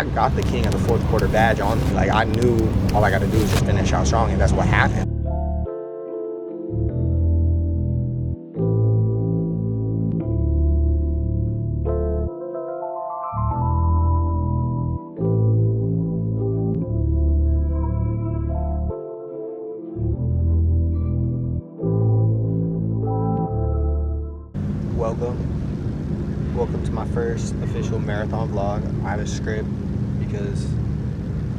I got the King of the Fourth Quarter badge on me. Like, I knew all I got to do is just finish out strong, and that's what happened. Welcome to my first official marathon vlog. I have a script because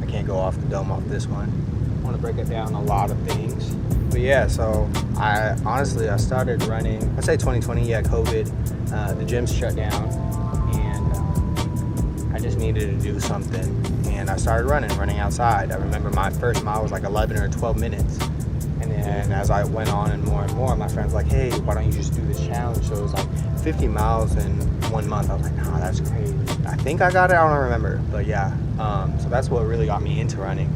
I can't go off the dome off this one. I want to break it down a lot of things. But yeah, so I started running, I'd say 2020, yeah, COVID. The gym shut down and I just needed to do something. And I started running outside. I remember my first mile was like 11 or 12 minutes. And then as I went on and more, my friends were like, hey, why don't you just do this challenge? So it was like 50 miles in 1 month. I was like, nah, that's crazy. I think I got it, I don't remember. But yeah, so that's what really got me into running.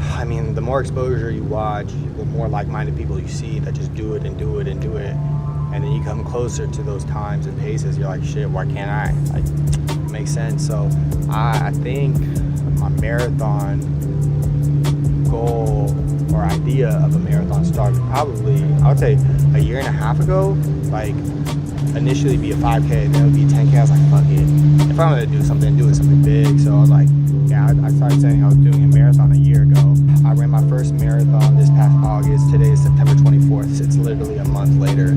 I mean, the more exposure you watch, the more like-minded people you see that just do it and do it and do it. And then you come closer to those times and paces, you're like, shit, why can't I? Like, it makes sense. So I think my marathon goal or idea of a marathon started probably, I would say, a year and a half ago. Like, initially be a 5K, then it would be 10K. I was like, fuck it. If I'm gonna do something big. So I was like, yeah, I started saying I was doing a marathon a year ago. I ran my first marathon this past August. Today is September 24th. It's literally a month later.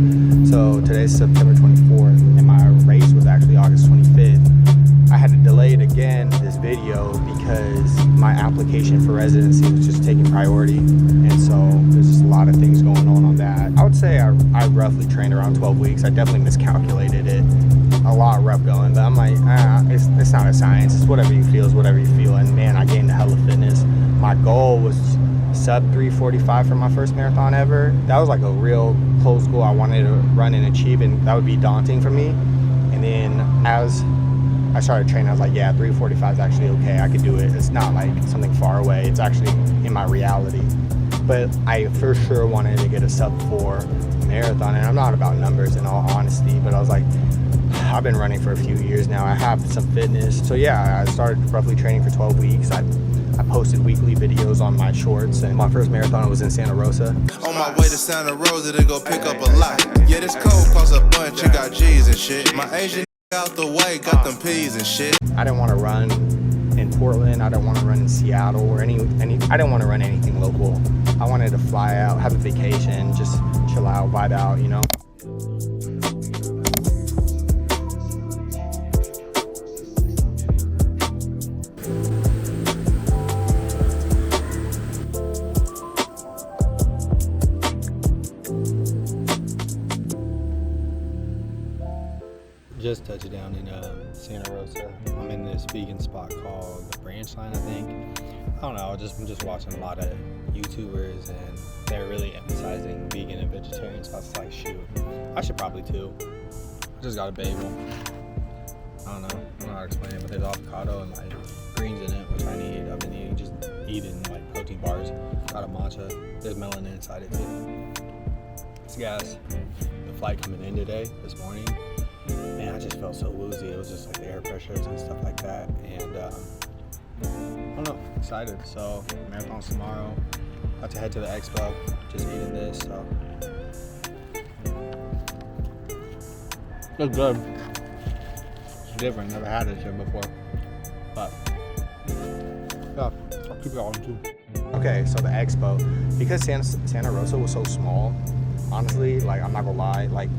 So today's September 24th, and my race was actually August 25th. I had to delay it again, this video, because my application for residency was just taking priority. And so there's just a lot of things going on that. I would say I roughly trained around 12 weeks. I definitely miscalculated it. A lot of rep going, but I'm like, it's not a science. It's whatever you feel is whatever you feel. And man, I gained a hell of fitness. My goal was sub 3:45 for my first marathon ever. That was like a real close goal I wanted to run and achieve, and that would be daunting for me. And then as I started training, I was like, yeah, 3:45 is actually okay. I could do it. It's not like something far away. It's actually in my reality. But I for sure wanted to get a sub 4 marathon, and I'm not about numbers in all honesty, but I was like, I've been running for a few years now. I have some fitness. So yeah, I started roughly training for 12 weeks. I posted weekly videos on my shorts, and my first marathon was in Santa Rosa. On my way to Santa Rosa to go pick up a lot. Yeah, this cold costs a bunch. You got G's and shit. My Asian out the way, got them P's and shit. I didn't want to run in Portland. I didn't want to run in Seattle or any. I didn't want to run anything local. I wanted to fly out, have a vacation, just chill out, vibe out, you know. Just touched down in Santa Rosa. I'm in this vegan spot called the Branch Line, I think. I don't know, I'm just watching a lot of YouTubers, and they're really emphasizing vegan and vegetarian, so I was like, shoot, I should probably too. I just got a bagel. I don't know how to explain it, but there's avocado and like greens in it, which I need. I've been eating like protein bars. Got a matcha. There's melanin inside it too. It's gas. The flight coming in today, this morning, man, I just felt so woozy. It was just like the air pressures and stuff like that. And I don't know, excited. So marathon's tomorrow. About to head to the expo. Just eating this. So looks good. It's different. Never had this shit before. But yeah, I'll keep it on too. Okay, so the expo, because Santa Rosa was so small. Honestly, like, I'm not gonna lie, like,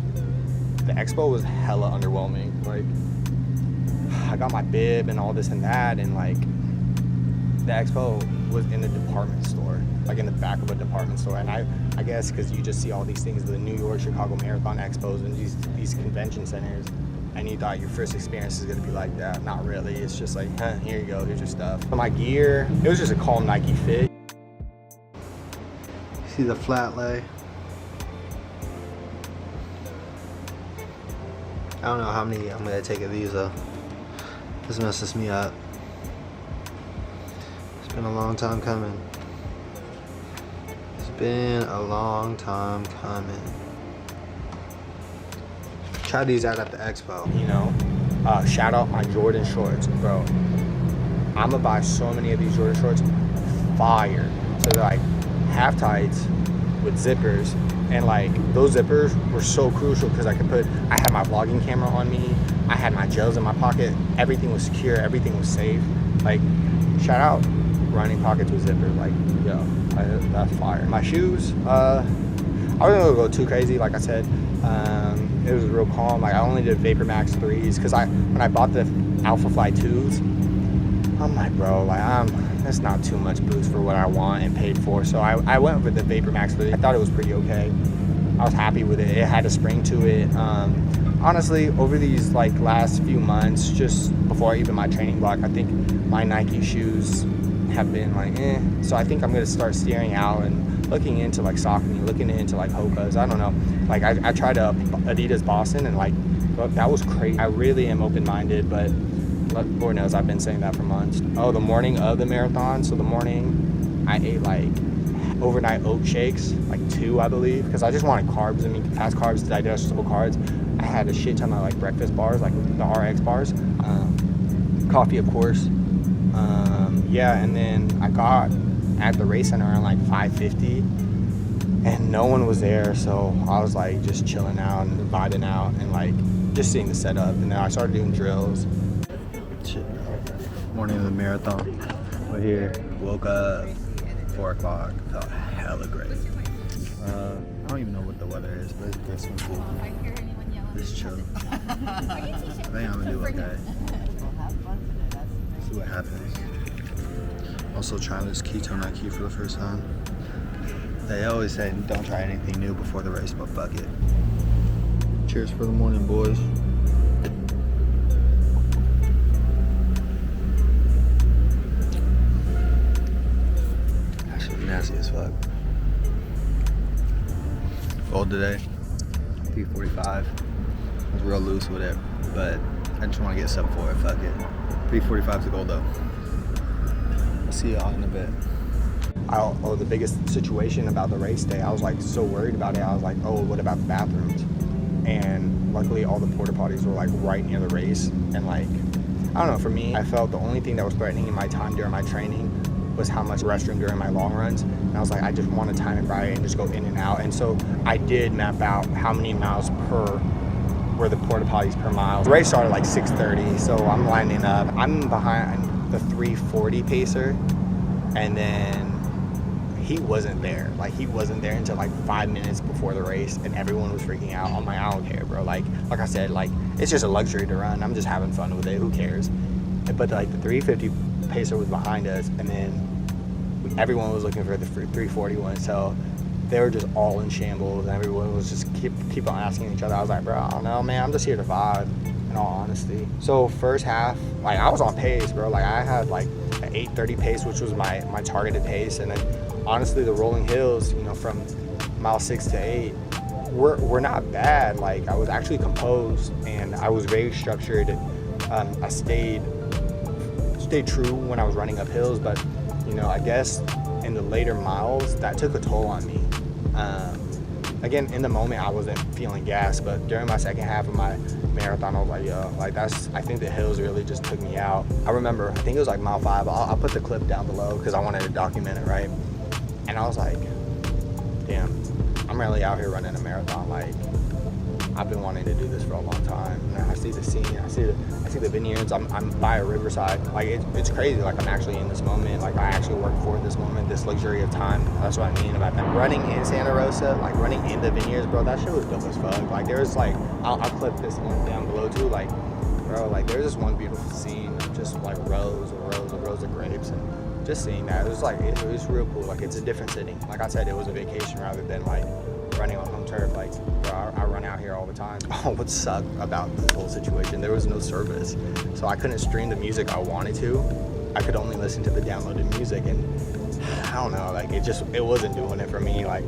the expo was hella underwhelming. Like, I got my bib and all this and that, and like, the expo was in a department store, like in the back of a department store. And I guess because you just see all these things, the New York, Chicago Marathon expos and these convention centers, and you thought your first experience is gonna be like that. Not really. It's just like, here you go, here's your stuff. So my gear, it was just a call Nike fit. See the flat lay. I don't know how many I'm gonna take of these though. This messes me up. It's been a long time coming. It's been a long time coming. Try these out at the expo, you know. Shout out my Jordan shorts, bro. I'm gonna buy so many of these Jordan shorts, fire. So they're like half tights with zippers, and like those zippers were so crucial because I had my vlogging camera on me, I had my gels in my pocket, everything was secure, everything was safe. Like, shout out running pockets with zippers, like, yo, that's fire. My shoes, I wasn't gonna go too crazy, like I said. It was real calm. Like, I only did Vapor Max 3s because when I bought the Alpha Fly 2s, I'm like, bro, like, that's not too much boost for what I want and paid for. So I went with the Vapor Max 3. I thought it was pretty okay. I was happy with it. It had a spring to it. Honestly, over these like last few months, just before even my training block, I think my Nike shoes have been like, So I think I'm gonna start steering out and looking into like Saucony, looking into like Hoka's. I don't know. Like I tried Adidas Boston, and like that was crazy. I really am open-minded, but Lord knows I've been saying that for months. Oh, the morning of the marathon. So the morning I ate like overnight oat shakes, like 2, I believe, because I just wanted carbs. I mean, fast carbs, digestible carbs. I had a shit ton of like breakfast bars, like the RX bars, coffee, of course. Yeah, and then I got at the race center around like 5:50, and no one was there, so I was like just chilling out and vibing out and like just seeing the setup. And then I started doing drills. Shit, morning of the marathon. We're here. Woke up 4 o'clock. Felt hella great. I don't even know what the weather is, but it's some cool. Just chill. I think I'm gonna do okay. See what happens. Also trying this ketone IQ for the first time. They always say don't try anything new before the race, but fuck it. Cheers for the morning, boys. That shit was nasty as fuck. Gold today, 345. I was real loose with it, but I just want to get sub 4, fuck it. 345 is the goal though. I'll see y'all in a bit. The biggest situation about the race day, I was like so worried about it. I was like, oh, what about the bathrooms? And luckily all the porta potties were like right near the race. And like, I don't know, for me, I felt the only thing that was threatening in my time during my training was how much restroom during my long runs. And I was like, I just want to time it right and just go in and out. And so I did map out how many miles were the porta potties per mile. The race started like 6:30, so I'm lining up. I'm behind the 340 pacer, and then he wasn't there. Like, he wasn't there until like 5 minutes before the race, and everyone was freaking out. I'm like, I don't care, bro. Like I said, like, it's just a luxury to run. I'm just having fun with it. Who cares? But like the 350 pacer was behind us, and then everyone was looking for the 341. So they were just all in shambles, and everyone was just keep on asking each other. I was like, bro, I don't know, man. I'm just here to vibe, in all honesty. So first half, like, I was on pace, bro. Like, I had like an 8:30 pace, which was my targeted pace. And then honestly, the rolling hills, you know, from mile 6 to 8 were not bad. Like, I was actually composed, and I was very structured. I stayed true when I was running up hills, but you know, I guess in the later miles that took a toll on me. Again, in the moment I wasn't feeling gas, but during my second half of my marathon I was like, yo, like, I think the hills really just took me out. I remember, I think it was like mile 5. I'll put the clip down below because I wanted to document it, right? And I was like, damn, I'm really out here running a marathon. Like, I've been wanting to do this for a long time. And I see the scene, I see the vineyards. I'm by a riverside. Like, it's crazy. Like, I'm actually in this moment. Like, I actually work for this moment, this luxury of time. That's what I mean about that. Running in Santa Rosa, like running in the vineyards, bro, that shit was dope as fuck. Like, there's like, I'll clip this one down below too. Like, bro, like, there's this one beautiful scene of just like rows of grapes, and just seeing that, it was like, it was real cool. Like, it's a different setting. Like I said, it was a vacation rather than like running on home turf. Like, bro, I run out here all the time. Oh, what sucked about this whole situation, there was no service, so I couldn't stream the music I wanted to. I could only listen to the downloaded music, and I don't know, like, it wasn't doing it for me. Like,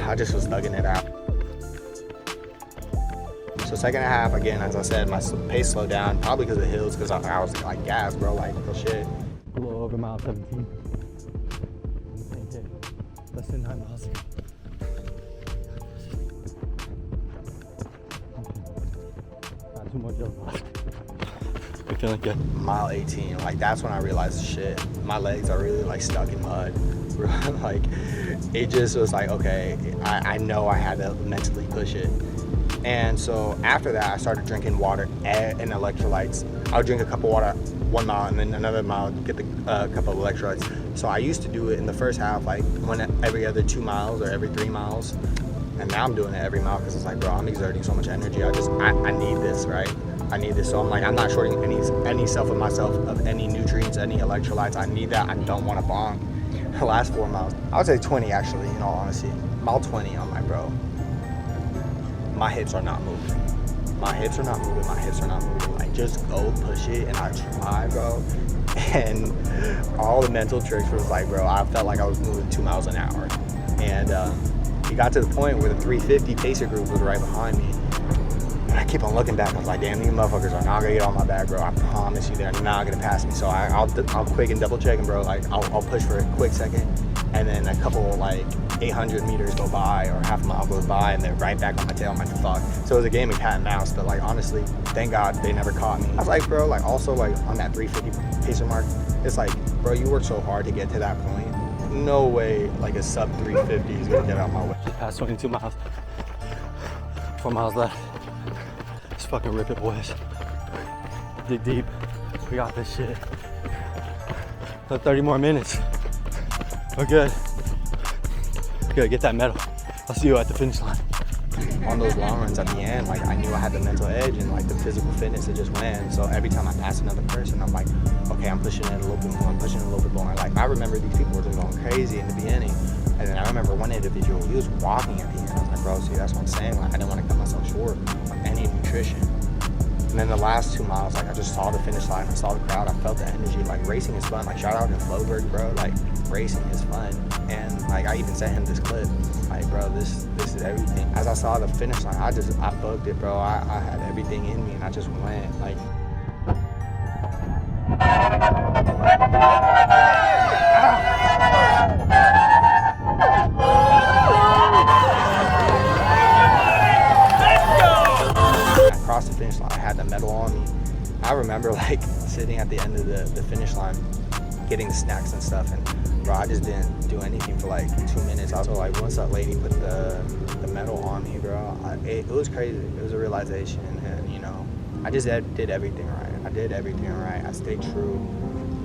I just was thugging it out. So second half, again, as I said, my pace slowed down, probably because of the hills, because I was like gas, bro, like, real shit. A little over mile 17. Less than 9 miles. Not too much of feeling good. Mile 18, like that's when I realized shit, my legs are really like stuck in mud. Like it just was like, okay, I know I had to mentally push it. And so after that, I started drinking water and electrolytes. I would drink a cup of water 1 mile and then another mile, get the cup of electrolytes. So I used to do it in the first half, like every other 2 miles or every 3 miles. And now I'm doing it every mile because it's like, bro, I'm exerting so much energy. I need this, right? I need this. So I'm like, I'm not shorting any self of myself of any nutrients, any electrolytes. I need that. I don't want to bonk. The last 4 miles, I would say 20 actually, in all honesty. Mile 20, I'm like, bro, my hips are not moving. My hips are not moving. My hips are not moving. Like, just go push it. And I try, bro. And all the mental tricks was like, bro, I felt like I was moving 2 miles an hour. And it got to the point where the 350 pacer group was right behind me. And I keep on looking back. I was like, damn, these motherfuckers are not gonna get on my back, bro. I promise you, they're not gonna pass me. So I'll quick and double check them, bro. Like, I'll push for a quick second. And then a couple, like, 800 meters go by or half a mile goes by and they're right back on my tail. I'm like, fuck. So it was a game of cat and mouse, but like, honestly, thank God they never caught me. I was like, bro, like, also, like, on that 350 pacer mark, it's like, bro, you worked so hard to get to that point. No way, like, a sub 350 is gonna get out my way. Just past 22 miles. 4 miles left. Let's fucking rip it, boys. Dig deep. We got this shit. 30 more minutes. We're good. Good, get that medal. I'll see you at the finish line. On those long runs at the end, like, I knew I had the mental edge and like the physical fitness to just win. So every time I pass another person, I'm like, okay, I'm pushing it a little bit more, I'm pushing it a little bit more. Like, I remember these people were just going crazy in the beginning. And then I remember one individual, he was walking at the end. I was like, bro, see, that's what I'm saying. Like, I didn't want to cut myself short of any nutrition. And then the last 2 miles, like, I just saw the finish line, I saw the crowd, I felt the energy. Like, racing is fun. Like, shout out to Floberg, bro. Like, racing is fun. And like, I even sent him this clip. Like, bro, this is everything. As I saw the finish line, I booked it, bro. I had everything in me and I just went, like. Across the finish line, I had the medal on me. I remember like sitting at the end of the finish line, getting the snacks and stuff, and bro, I just didn't do anything for like 2 minutes. Also, like, once that lady put the medal on me, bro, it was crazy. It was a realization, and you know, I just did everything right. I did everything right. I stayed true.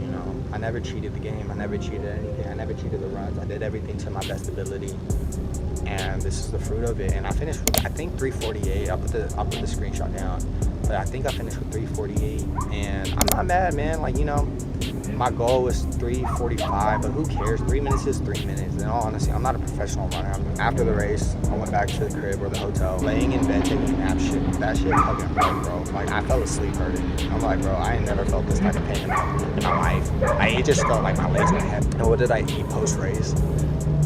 You know, I never cheated the game. I never cheated anything. I never cheated the runs. I did everything to my best ability. And this is the fruit of it. And I finished with, I think, 348. I'll put the screenshot down. But I think I finished with 348. And I'm not mad, man. Like, you know, my goal was 345, but who cares? 3 minutes is 3 minutes. In all honesty, I'm not a professional runner. After the race, I went back to the crib or the hotel, laying in bed taking a nap. That shit fucking hurt, bro. Like, I fell asleep hurting. I'm like, bro, I ain't never felt this type of pain in my life. It just felt like my legs were heavy. And what did I eat post-race?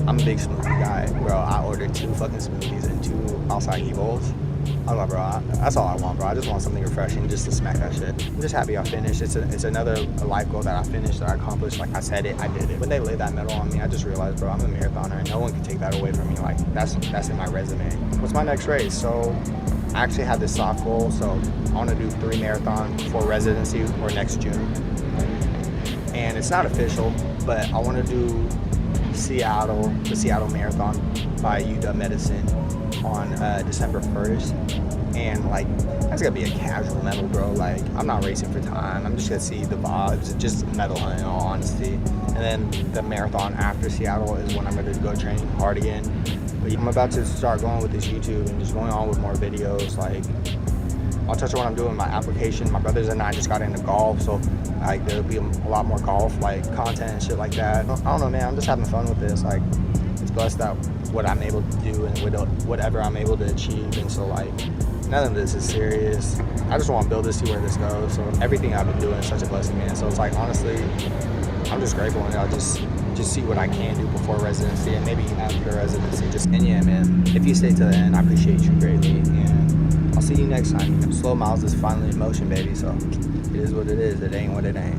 I'm a big smoothie guy, bro. I ordered 2 fucking smoothies and 2 acai bowls. I'm like, bro, that's all I want, bro. I just want something refreshing just to smack that shit. I'm just happy I finished. It's another life goal that I finished, that I accomplished. Like I said it, I did it. When they laid that medal on me, I just realized, bro, I'm a marathoner and no one can take that away from me. Like, that's in my resume. What's my next race? So I actually have this soft goal. So I want to do 3 marathons for residency or next June. And it's not official, but I want to do the Seattle Marathon by UW Medicine on December 1st. And like, that's gonna be a casual medal, bro. Like, I'm not racing for time. I'm just gonna see the vibes, just medal in all honesty. And then the marathon after Seattle is when I'm gonna go training hard again. But I'm about to start going with this YouTube and just going on with more videos. Like, I'll touch on what I'm doing with my application. My brothers and I just got into golf, so like there'll be a lot more golf like content and shit like that. I don't know, man. I'm just having fun with this. Like, it's blessed that what I'm able to do and whatever I'm able to achieve. And so like, none of this is serious. I just want to build this, see where this goes. So everything I've been doing is such a blessing, man. So it's like, honestly, I'm just grateful, and I'll just see what I can do before residency and maybe after residency. And yeah, man, if you stay to the end, I appreciate you greatly. And I'll see you next time. Slow Miles is finally in motion, baby. So it is what it is. It ain't what it ain't.